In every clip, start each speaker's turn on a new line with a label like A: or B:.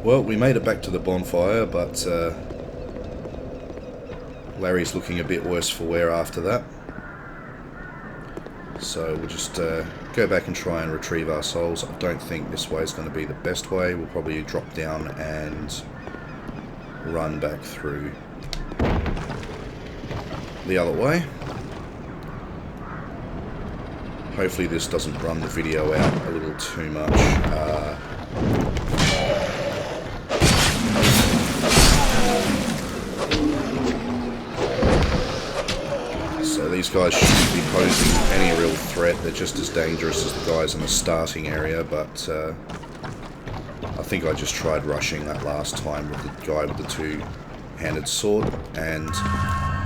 A: Well, we made it back to the bonfire, but Larry's looking a bit worse for wear after that. So we'll just go back and try and retrieve our souls. I don't think this way is going to be the best way. We'll probably drop down and run back through the other way. Hopefully this doesn't run the video out a little too much. So these guys shouldn't be posing any real threat. They're just as dangerous as the guys in the starting area, but I think I just tried rushing that last time with the guy with the two-handed sword, and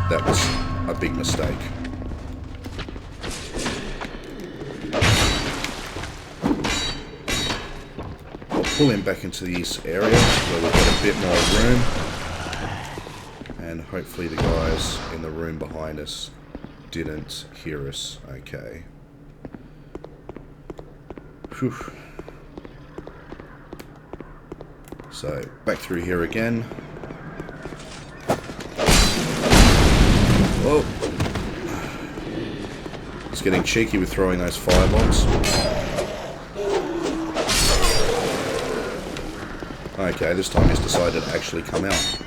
A: that was a big mistake. I'll pull him back into this area where we've got a bit more room, and hopefully the guys in the room behind us didn't hear us. Okay. Whew. So, back through here again. Whoa. It's getting cheeky with throwing those firebombs. Okay, this time he's decided to actually come out.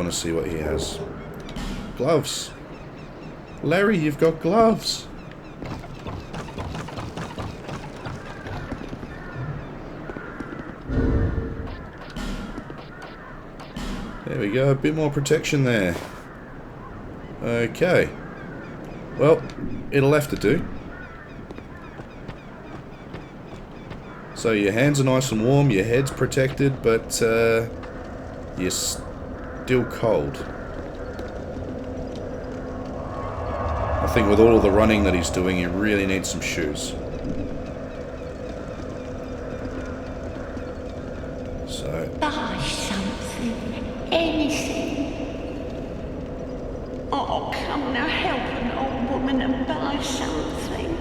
A: See what he has. Gloves. Larry, you've got gloves. There we go, a bit more protection there. Okay. Well, it'll have to do. So your hands are nice and warm, your head's protected, but you're still cold. I think with all of the running that he's doing, he really needs some shoes. So
B: buy something, anything. Oh, come now, help an old woman and buy something.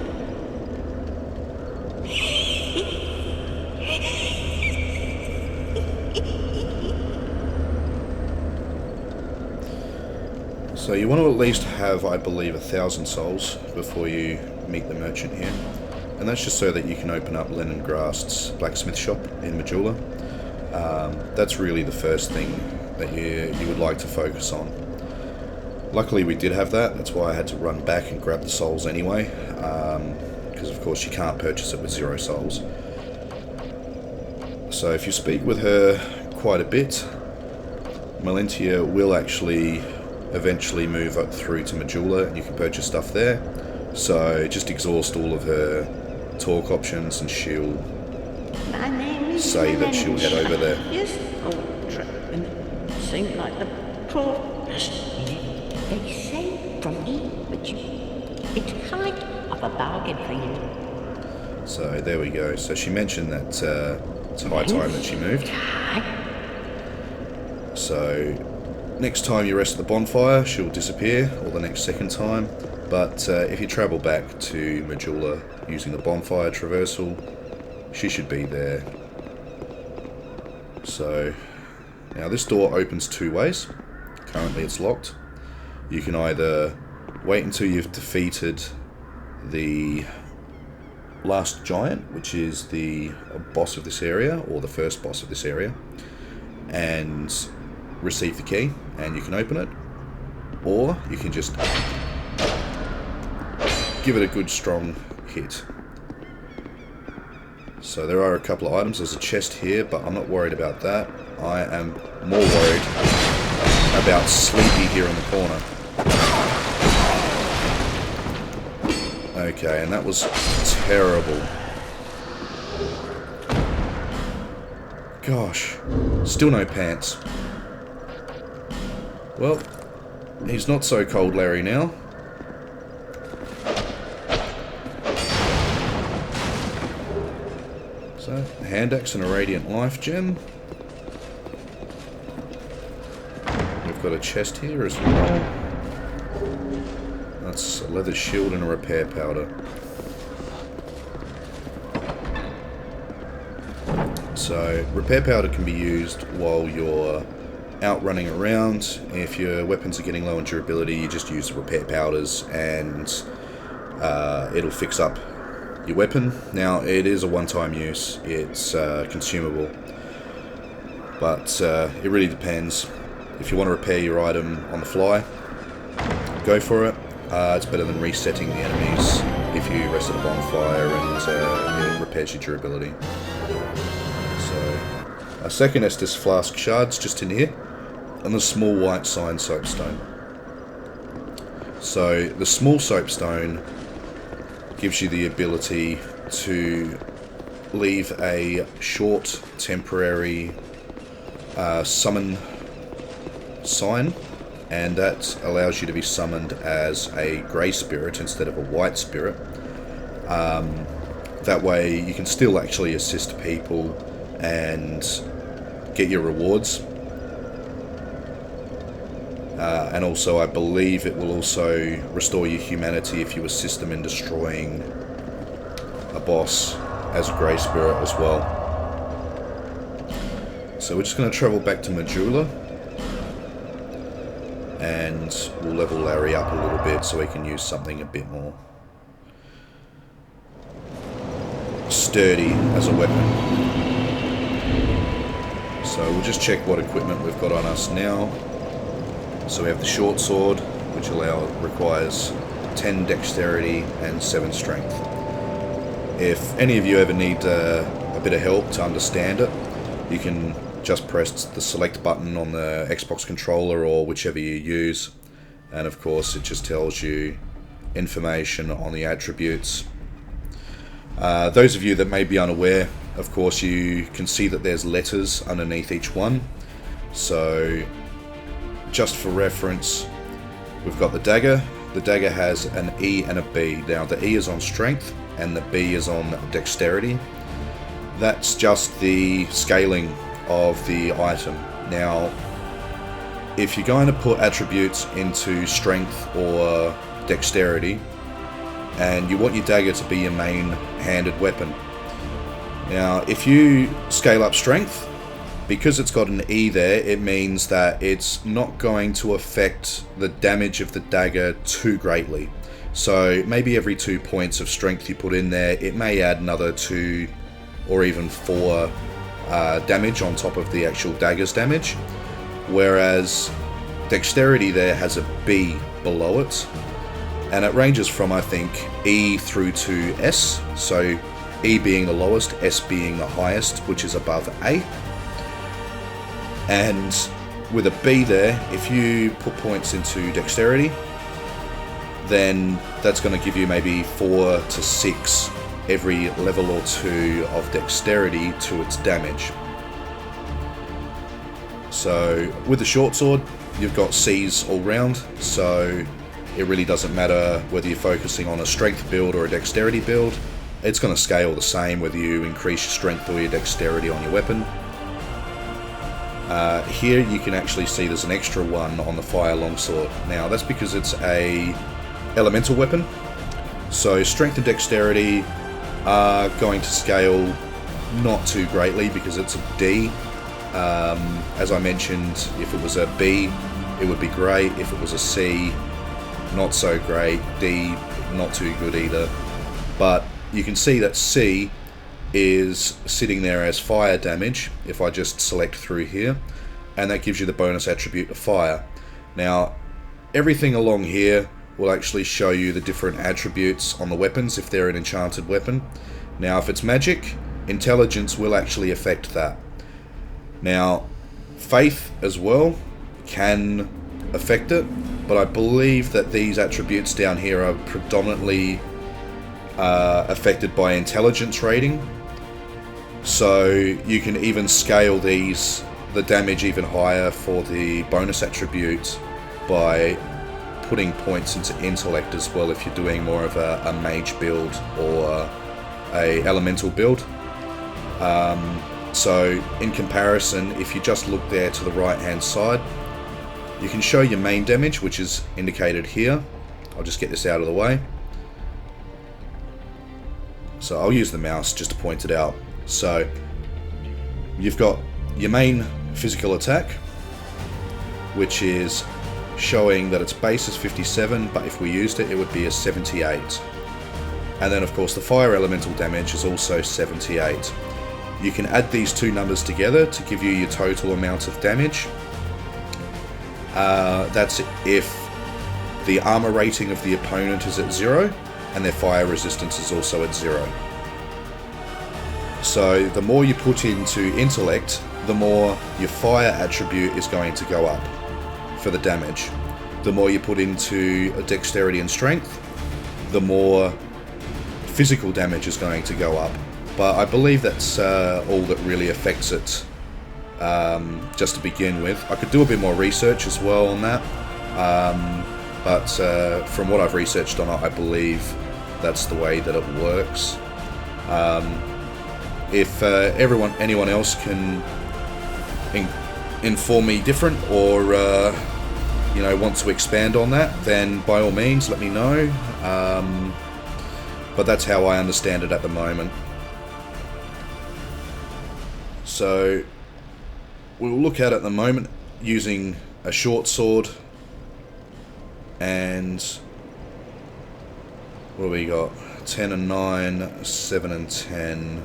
A: So you want to at least have, I believe, 1,000 souls before you meet the merchant here. And that's just so that you can open up Leningrad's blacksmith shop in Michal. That's really the first thing that you would like to focus on. Luckily we did have that, that's why I had to run back and grab the souls anyway. Because of course you can't purchase it with 0 souls. So if you speak with her quite a bit, Melentia will actually eventually move up through to Michal and you can purchase stuff there. So just exhaust all of her talk options and she'll say that she'll head over there.
B: Yes, old trap, and it seemed like the poor. They say from me, but it's kind of a bargain for you.
A: So there we go. So she mentioned that it's high time that she moved. So next time you rest at the bonfire, she'll disappear, or the next second time. But if you travel back to Michal using the bonfire traversal, she should be there. So now this door opens 2 ways. Currently it's locked. You can either wait until you've defeated the last giant, which is the boss of this area, or the first boss of this area, and receive the key, and you can open it, or you can just give it a good strong hit. So there are a couple of items. There's a chest here, but I'm not worried about that. I am more worried about Sleepy here in the corner. Okay, and that was terrible. Gosh, still no pants. Well, he's not so cold, Larry, now. So, hand axe and a radiant life gem. We've got a chest here as well. That's a leather shield and a repair powder. So, repair powder can be used while you're out running around. If your weapons are getting low on durability, you just use the repair powders and it'll fix up your weapon. Now, it is a one-time use. It's consumable. But it really depends. If you want to repair your item on the fly, go for it. It's better than resetting the enemies if you rest at a bonfire and it repairs your durability. So, our second Estus flask shards just in here, and the small white sign soapstone. So, the small soapstone gives you the ability to leave a short temporary summon sign, and that allows you to be summoned as a grey spirit instead of a white spirit. That way you can still actually assist people and get your rewards. And also I believe it will also restore your humanity if you assist them in destroying a boss as a grey spirit as well. So we're just going to travel back to Majula, and we'll level Larry up a little bit so he can use something a bit more sturdy as a weapon. So we'll just check what equipment we've got on us now. So we have the short sword, which requires 10 dexterity and 7 strength. If any of you ever need a bit of help to understand it, you can just press the select button on the Xbox controller or whichever you use, and of course it just tells you information on the attributes. Those of you that may be unaware, of course you can see that there's letters underneath each one. So just for reference, we've got the dagger. The dagger has an E and a B. Now the E is on strength and the B is on dexterity. That's just the scaling of the item. Now, if you're going to put attributes into strength or dexterity, and you want your dagger to be your main handed weapon. Now, if you scale up strength, because it's got an E there, it means that it's not going to affect the damage of the dagger too greatly. So maybe every 2 points of strength you put in there, it may add another 2 or even 4 damage on top of the actual dagger's damage. Whereas dexterity there has a B below it, and it ranges from, I think, E through to S. So E being the lowest, S being the highest, which is above A. And with a B there, if you put points into dexterity, then that's going to give you maybe 4 to 6 every level or 2 of dexterity to its damage. So with the short sword, you've got C's all round, so it really doesn't matter whether you're focusing on a strength build or a dexterity build. It's going to scale the same whether you increase your strength or your dexterity on your weapon. Here you can actually see there's an extra one on the fire longsword. Now that's because it's a elemental weapon, so strength and dexterity are going to scale not too greatly because it's a D. As I mentioned, if it was a B, it would be great. If it was a C, not so great. D, not too good either. But you can see that C is sitting there as fire damage if I just select through here, and that gives you the bonus attribute of fire. Now everything along here will actually show you the different attributes on the weapons if they're an enchanted weapon. Now if it's magic, intelligence will actually affect that. Now faith as well can affect it, but I believe that these attributes down here are predominantly affected by intelligence rating. So you can even scale the damage even higher for the bonus attribute by putting points into intellect as well if you're doing more of a mage build or a elemental build. So in comparison, if you just look there to the right hand side, you can show your main damage, which is indicated here. I'll just get this out of the way. So I'll use the mouse just to point it out. So you've got your main physical attack, which is showing that its base is 57, but if we used it, it would be a 78. And then of course the fire elemental damage is also 78. You can add these two numbers together to give you your total amount of damage. That's if the armor rating of the opponent is at 0 and their fire resistance is also at 0. So the more you put into intellect, the more your fire attribute is going to go up for the damage. The more you put into dexterity and strength, the more physical damage is going to go up. But I believe that's all that really affects it, just to begin with. I could do a bit more research as well on that, but from what I've researched on it, I believe that's the way that it works. If anyone else can inform me different, or want to expand on that, then by all means let me know. But that's how I understand it at the moment. So we'll look at it at the moment using a short sword, and what do we got? 10 and 9, 7 and 10.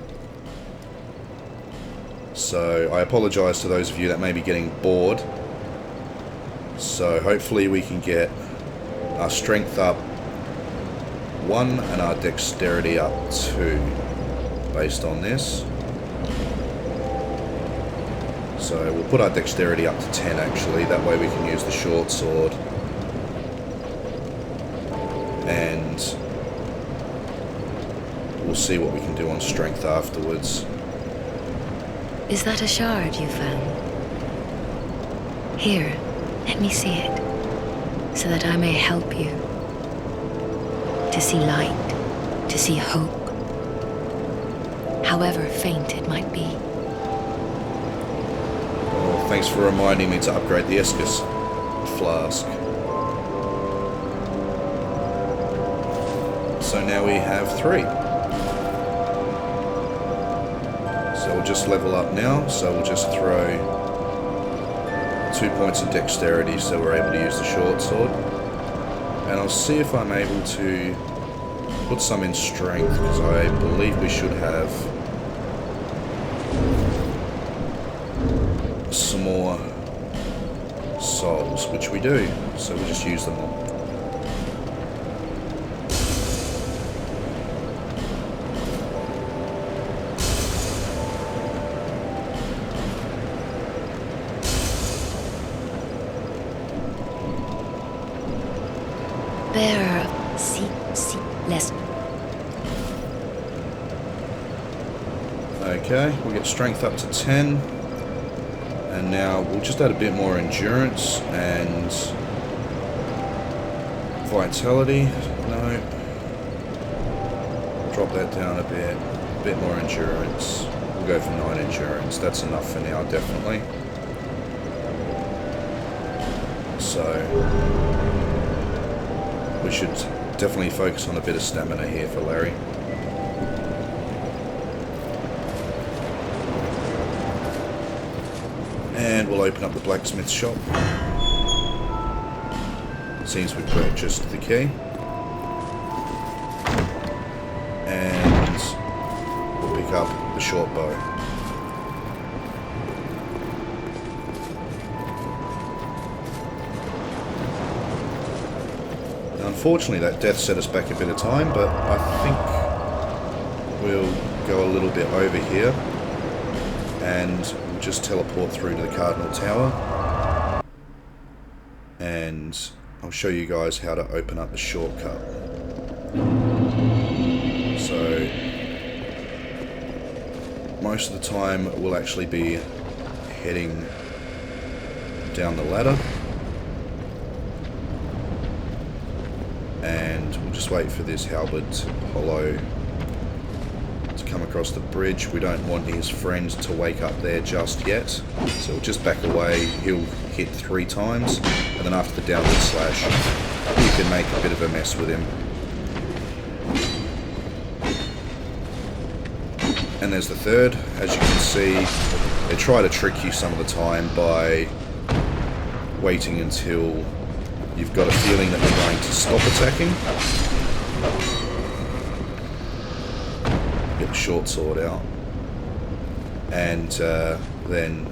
A: So I apologise to those of you that may be getting bored. So hopefully we can get our strength up 1 and our dexterity up 2 based on this. So we'll put our dexterity up to 10 actually, that way we can use the short sword. And we'll see what we can do on strength afterwards.
C: Is that a shard you found? Here, let me see it, so that I may help you. To see light, to see hope, however faint it might be.
A: Well, thanks for reminding me to upgrade the Escus flask. So now we have 3. So we'll just level up now, so we'll just throw 2 points of dexterity so we're able to use the short sword. And I'll see if I'm able to put some in strength, because I believe we should have some more souls, which we do, so we'll just use them all.
C: Bearer, less.
A: Okay, we'll get strength up to 10. And now we'll just add a bit more endurance and vitality. No. Drop that down a bit more endurance. We'll go for 9 endurance. That's enough for now, definitely. So we should definitely focus on a bit of stamina here for Larry. And we'll open up the blacksmith shop. Seems we've purchased the key. And we'll pick up the short bow. Now, unfortunately that death set us back a bit of time, but I think we'll go a little bit over here and just teleport through to the Cardinal Tower, and I'll show you guys how to open up the shortcut. So most of the time we'll actually be heading down the ladder, and we'll just wait for this halberd hollow to come across the bridge. We don't want his friend to wake up there just yet, so we'll just back away. He'll hit 3 times, and then after the downward slash, you can make a bit of a mess with him. And there's the third. As you can see, they try to trick you some of the time by waiting until you've got a feeling that they're going to stop attacking. Get the short sword out, and then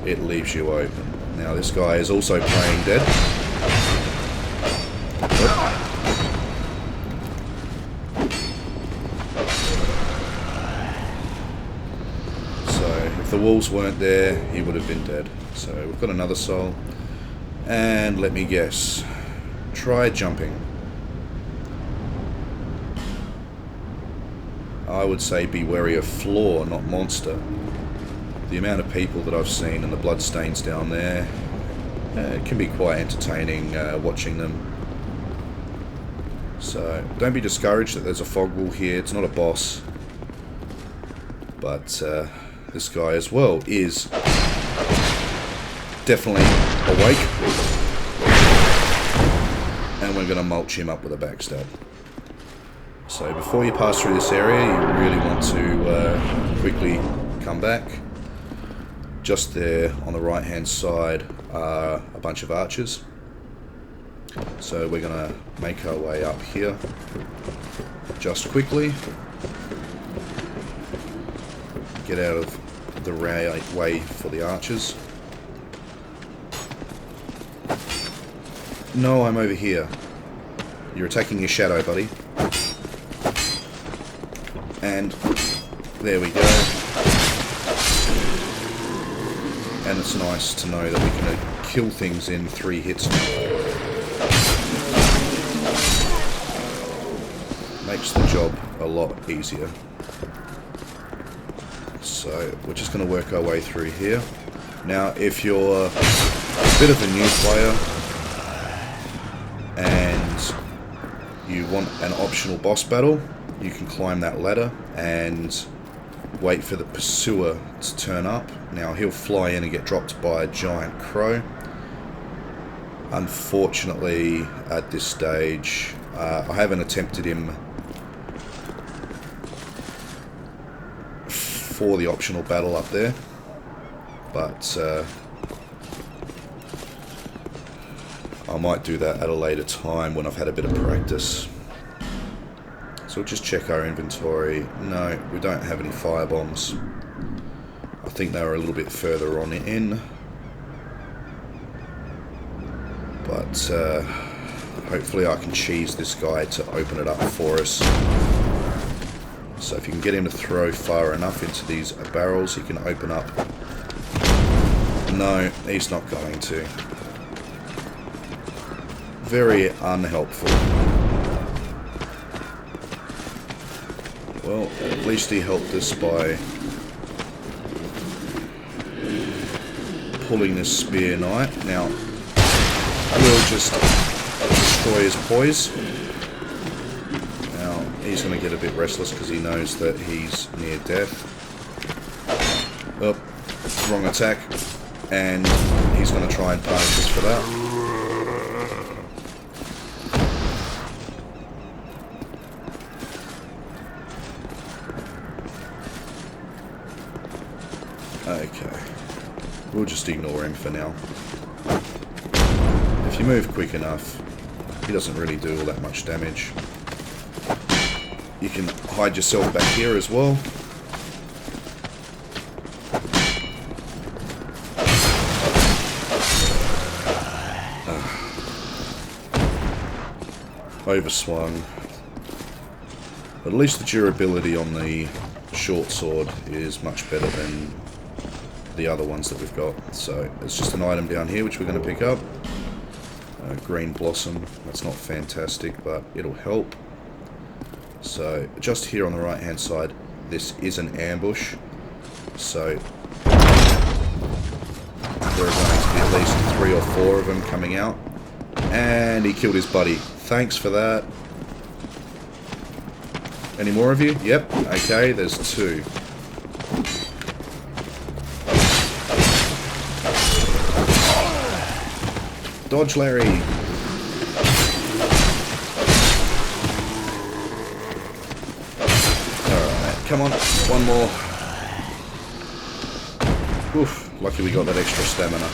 A: it leaves you open. Now this guy is also playing dead. So if the wolves weren't there, he would have been dead. So we've got another soul. And let me guess. Try jumping. I would say be wary of floor, not monster. The amount of people that I've seen and the bloodstains down there, it can be quite entertaining watching them. So don't be discouraged that there's a fog wall here. It's not a boss. But this guy as well is definitely awake. And we're going to mulch him up with a backstab. So before you pass through this area, you really want to quickly come back. Just there on the right hand side are a bunch of archers. So we're going to make our way up here just quickly. Get out of the way for the archers. No, I'm over here. You're attacking your shadow, buddy. And there we go. And it's nice to know that we can kill things in 3 hits now. Makes the job a lot easier. So we're just going to work our way through here. Now, if you're a bit of a new player and you want an optional boss battle, you can climb that ladder and wait for the pursuer to turn up. Now he'll fly in and get dropped by a giant crow. Unfortunately, at this stage, I haven't attempted him for the optional battle up there, but I might do that at a later time when I've had a bit of practice. So we'll just check our inventory. No, we don't have any firebombs. I think they were a little bit further on in. But hopefully I can cheese this guy to open it up for us. So if you can get him to throw far enough into these barrels, he can open up. No, he's not going to. Very unhelpful. Well, at least he helped us by pulling this spear knight. Now, we'll just destroy his poise. Now, he's going to get a bit restless because he knows that he's near death. Oh, wrong attack. And he's going to try and punish us for that. Okay, we'll just ignore him for now. If you move quick enough, he doesn't really do all that much damage. You can hide yourself back here as well. Overswung. But at least the durability on the short sword is much better than the other ones that we've got. So it's just an item down here which we're going to pick up. Green blossom. That's not fantastic, but it'll help. So just here on the right hand side, this is an ambush. So there are going to be at least 3 or 4 of them coming out. And he killed his buddy. Thanks for that. Any more of you? Yep. Okay, there's 2. Dodge, Larry. Alright, come on. One more. Oof, lucky we got that extra stamina.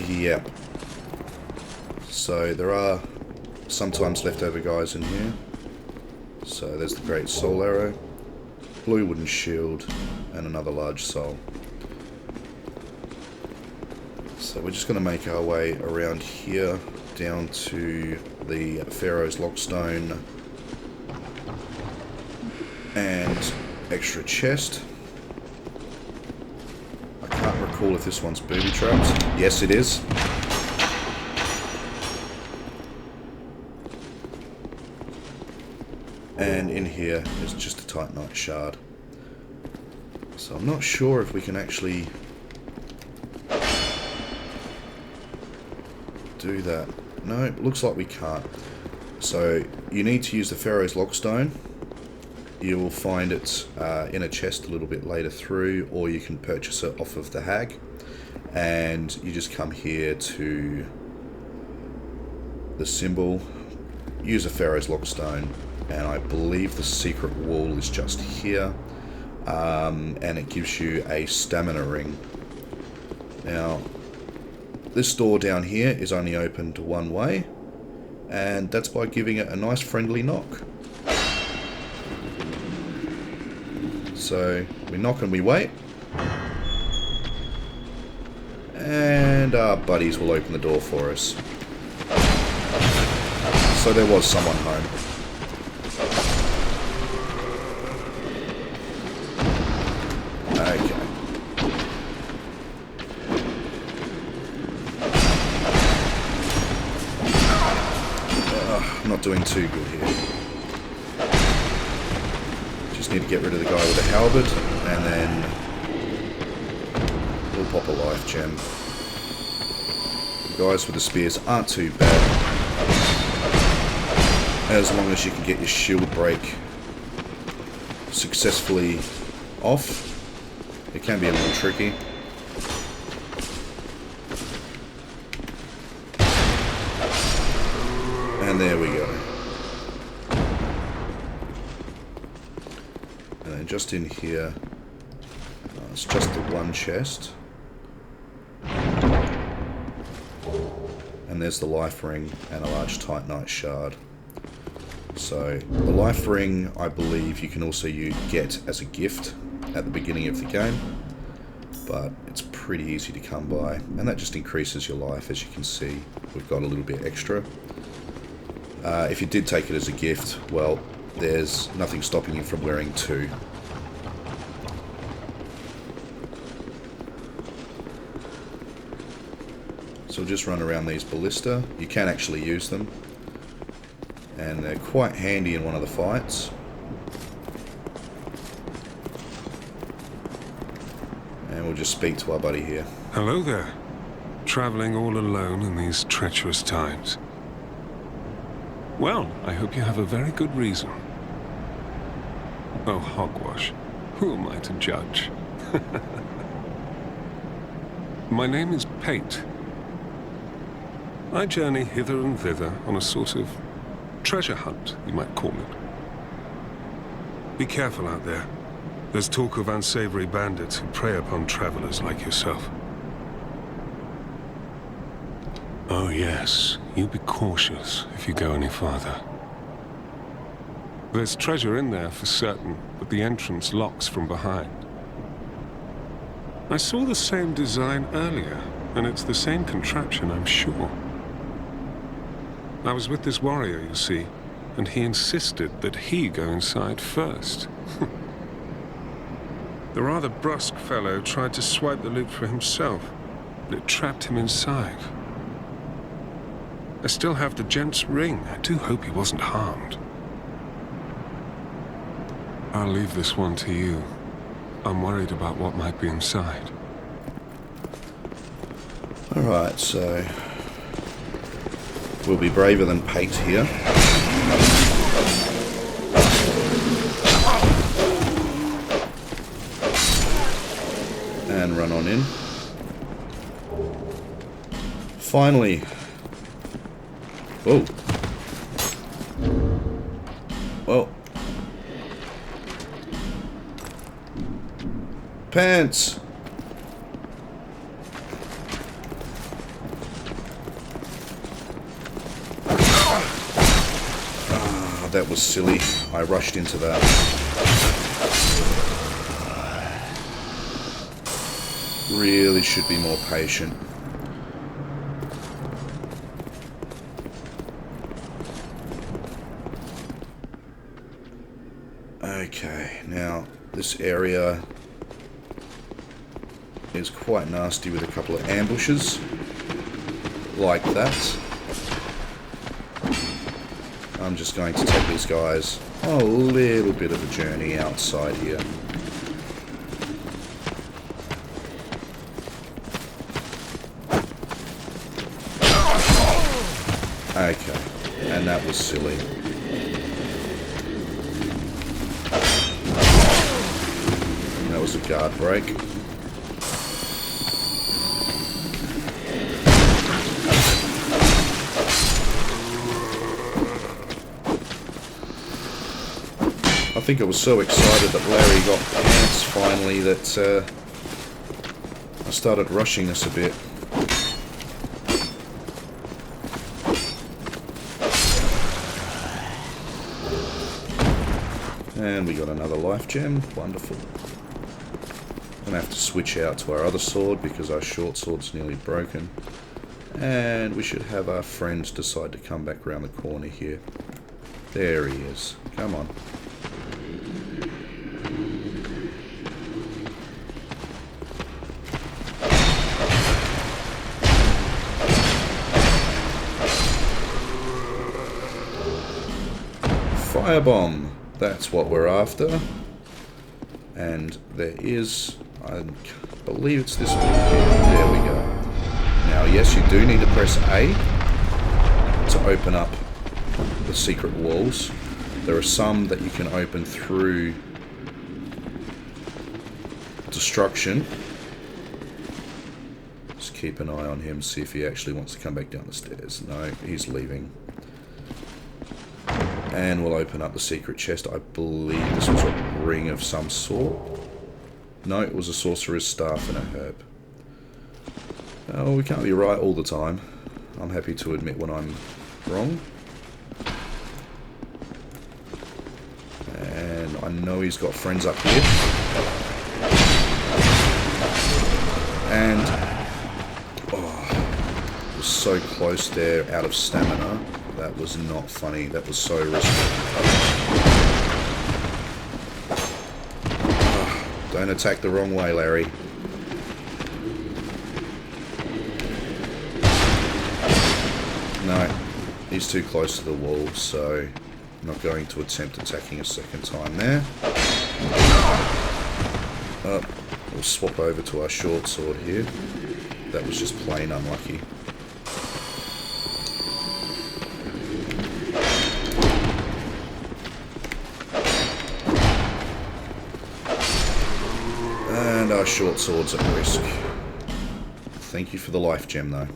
A: Yep. So there are sometimes leftover guys in here. So there's the great soul arrow, blue wooden shield, and another large soul. So we're just going to make our way around here down to the Pharaoh's Lockstone and extra chest. I can't recall if this one's booby trapped. Yes, it is. And in here is just a Titanite shard. So I'm not sure if we can actually do that. No, looks like we can't. So you need to use the Pharaoh's Lockstone. You will find it in a chest a little bit later through, or you can purchase it off of the hag. And you just come here to the symbol, use a Pharaoh's Lockstone, and I believe the secret wall is just here. And it gives you a stamina ring. Now, this door down here is only opened one way, and that's by giving it a nice friendly knock. So we knock and we wait, and our buddies will open the door for us. So there was someone home. Okay. Not doing too good here. Just need to get rid of the guy with the halberd, and then we'll pop a life gem. The guys with the spears aren't too bad, as long as you can get your shield break successfully off. It can be a little tricky. And there we go. And then just in here, it's just the one chest. And there's the life ring and a large Titanite shard. So the life ring, I believe you can also get as a gift at the beginning of the game, but it's pretty easy to come by, and that just increases your life. As you can see, we've got a little bit extra. If you did take it as a gift, well, there's nothing stopping you from wearing 2. So we'll just run around these ballista. You can actually use them, and they're quite handy in one of the fights. And we'll just speak to our buddy here.
D: Hello there. Traveling all alone in these treacherous times. Well, I hope you have a very good reason. Oh, hogwash. Who am I to judge? My name is Pate. I journey hither and thither on a sort of treasure hunt, you might call it. Be careful out there. There's talk of unsavory bandits who prey upon travelers like yourself. Oh yes, you be cautious if you go any farther. There's treasure in there for certain, but the entrance locks from behind. I saw the same design earlier, and it's the same contraption, I'm sure. I was with this warrior, you see, and he insisted that he go inside first. The rather brusque fellow tried to swipe the loot for himself, but it trapped him inside. I still have the gent's ring. I do hope he wasn't harmed. I'll leave this one to you. I'm worried about what might be inside.
A: Alright, so we'll be braver than Pate here. And run on in. Finally. Whoa. Well. Pants! Ah, that was silly. I rushed into that. Really should be more patient. Okay, now this area is quite nasty with a couple of ambushes like that. I'm just going to take these guys on a little bit of a journey outside here. Okay, and that was silly. And that was a guard break. I think I was so excited that Larry got pants finally that I started rushing this a bit. And we got another life gem. Wonderful. I'm going to have to switch out to our other sword because our short sword's nearly broken. And we should have our friends decide to come back around the corner here. There he is. Come on. Firebomb. That's what we're after. And there is, I believe it's this one here. There we go. Now, yes, you do need to press A to open up the secret walls. There are some that you can open through destruction. Just keep an eye on him, see if he actually wants to come back down the stairs. No, he's leaving. And we'll open up the secret chest. I believe this was a ring of some sort. No, it was a sorcerer's staff and a herb. Oh, we can't be right all the time. I'm happy to admit when I'm wrong. And I know he's got friends up here. And oh, was so close there, out of stamina. That was not funny. That was so risky. Oh, don't attack the wrong way, Larry. No, he's too close to the wall, so I'm not going to attempt attacking a second time there. Oh, we'll swap over to our short sword here. That was just plain unlucky. And our short sword's at risk. Thank you for the life gem, though.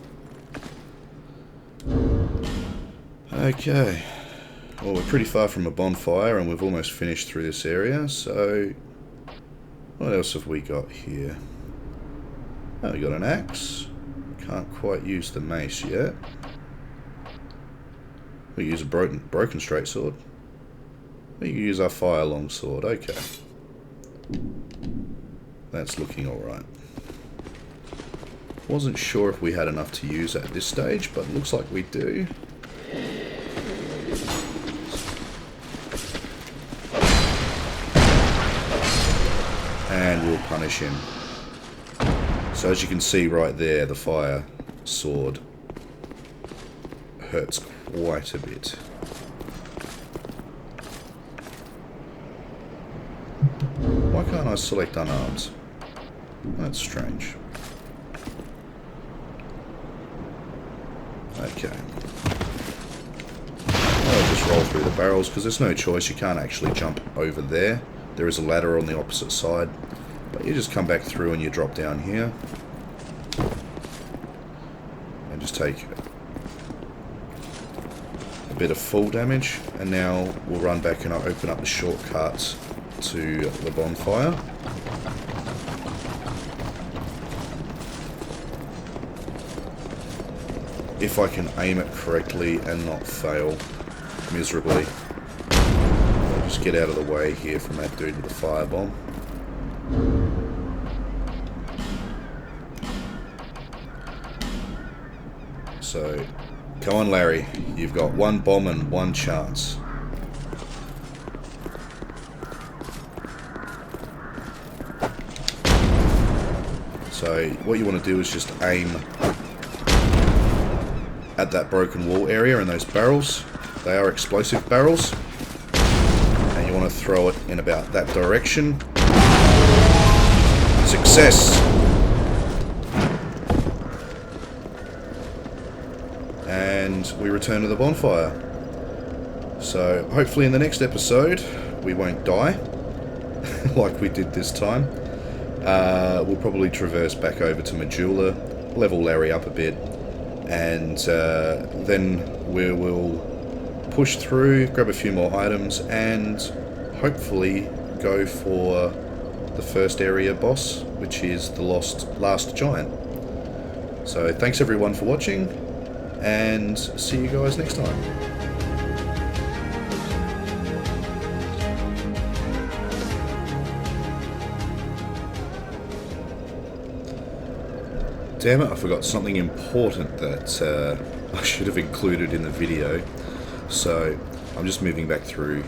A: Okay. Well, we're pretty far from a bonfire, and we've almost finished through this area, so what else have we got here? Oh, we got an axe. Can't quite use the mace yet. We use a broken straight sword. We can use our fire long sword. Okay. That's looking alright. Wasn't sure if we had enough to use at this stage, but looks like we do. And we'll punish him. So as you can see right there, the fire sword hurts quite a bit. Why can't I select unarmed? That's strange. Okay. I'll just roll through the barrels because there's no choice. You can't actually jump over there. There is a ladder on the opposite side. But you just come back through and you drop down here. And just take a bit of full damage. And now we'll run back and I'll open up the shortcut to the bonfire. If I can aim it correctly and not fail miserably. I'll just get out of the way here from that dude with the firebomb. So, come on Larry, you've got one bomb and one chance. So, what you want to do is just aim at that broken wall area and those barrels. They are explosive barrels. And you want to throw it in about that direction. Success! And we return to the bonfire. So hopefully in the next episode we won't die like we did this time. We'll probably traverse back over to Majula, level Larry up a bit, and then we will push through, grab a few more items, and hopefully go for the first area boss, which is the last giant. So thanks everyone for watching, and see you guys next time. Damn it, I forgot something important that I should have included in the video. So, I'm just moving back through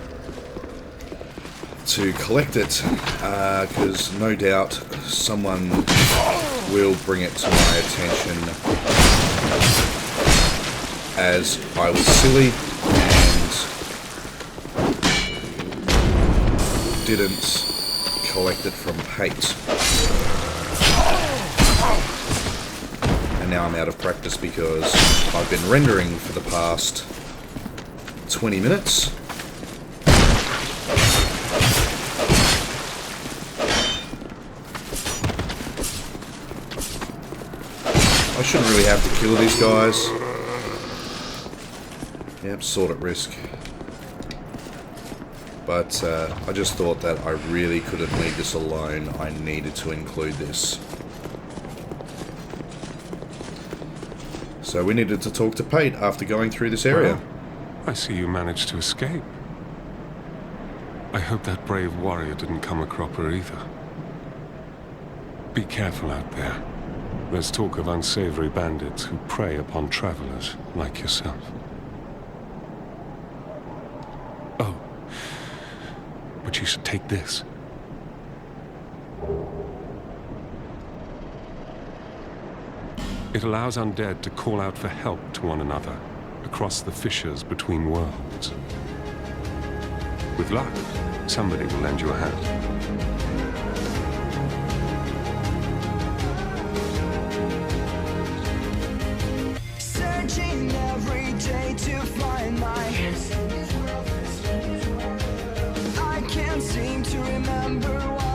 A: to collect it, because no doubt someone will bring it to my attention as I was silly and didn't collect it from Pate. And now I'm out of practice because I've been rendering for the past 20 minutes. I shouldn't really have to kill these guys. Yep, sword at risk. But I just thought that I really couldn't leave this alone. I needed to include this. So we needed to talk to Pate after going through this area.
D: Well, I see you managed to escape. I hope that brave warrior didn't come a cropper either. Be careful out there. There's talk of unsavory bandits who prey upon travelers like yourself. Oh, but you should take this. It allows undead to call out for help to one another across the fissures between worlds. With luck, somebody will lend you a hand.
E: Searching every day to find I can't seem to remember why.